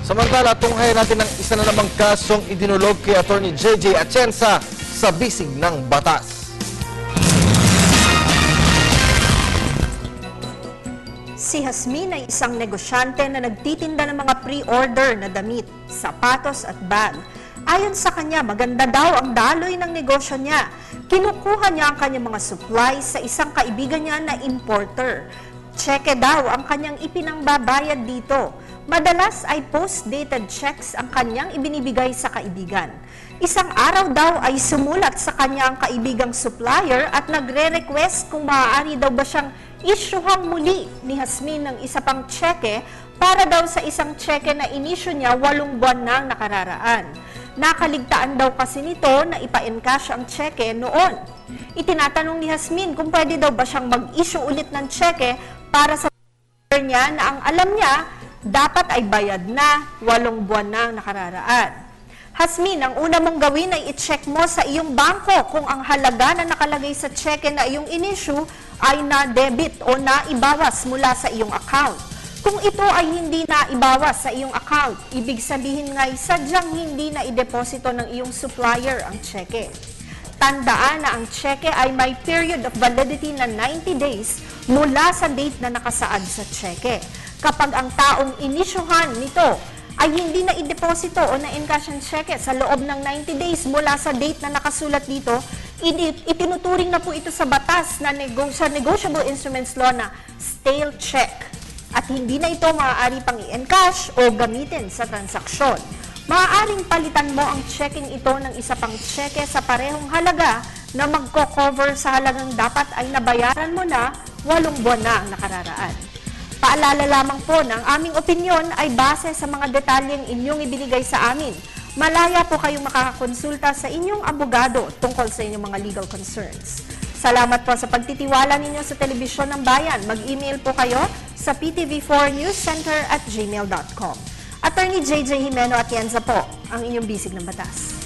Samantala, tunghayan natin ang isa na namang kasong idinulog kay Atty. JJ Atienza sa bisig ng batas. Si Jasmine ay isang negosyante na nagtitinda ng mga pre-order na damit, sapatos at bag. Ayon sa kanya, maganda daw ang daloy ng negosyo niya. Kinukuha niya ang kanyang mga supplies sa isang kaibigan niya na importer. Tseke daw ang kanyang ipinangbabayad dito. Madalas ay post-dated checks ang kanyang ibinibigay sa kaibigan. Isang araw daw ay sumulat sa kanyang kaibigang supplier at nagre-request kung maaari daw ba siyang isyuhang muli ni Jasmine ng isa pang tseke para daw sa isang tseke na inisyu niya 8 buwan nang nakararaan. Nakaligtaan daw kasi nito na ipa-encash ang tseke noon. Itinatanong ni Jasmine kung pwede daw ba siyang mag-issue ulit ng tseke para sa niya na ang alam niya dapat ay bayad na 8 buwan nang nakararaan. Jasmine, ang una mong gawin ay i-check mo sa iyong bangko kung ang halaga na nakalagay sa tseke na iyong in-issue ay na-debit o naibawas mula sa iyong account. Kung ito ay hindi naibawas sa iyong account, ibig sabihin nga'y sadyang hindi na ideposito ng iyong supplier ang tseke. Tandaan na ang tseke ay may period of validity na 90 days mula sa date na nakasaad sa tseke. Kapag ang taong inisyuhan nito ay hindi na ideposito o na-encash ang tseke sa loob ng 90 days mula sa date na nakasulat dito, itinuturing na po ito sa batas na sa Negotiable Instruments Law na stale check. At hindi na ito maaari pang i-encash o gamitin sa transaksyon. Maaaring palitan mo ang checking ito ng isa pang tseke sa parehong halaga na magko-cover sa halagang dapat ay nabayaran mo na 8 buwan na ang nakararaan. Paalala lamang po na ang aming opinyon ay base sa mga detalyeng inyong ibinigay sa amin. Malaya po kayong makakakonsulta sa inyong abogado tungkol sa inyong mga legal concerns. Salamat po sa pagtitiwala ninyo sa Telebisyon ng Bayan. Mag-email po kayo sa ptv4newscenter@gmail.com. Attorney JJ Jimeno Atienza po, ang inyong bisig ng batas.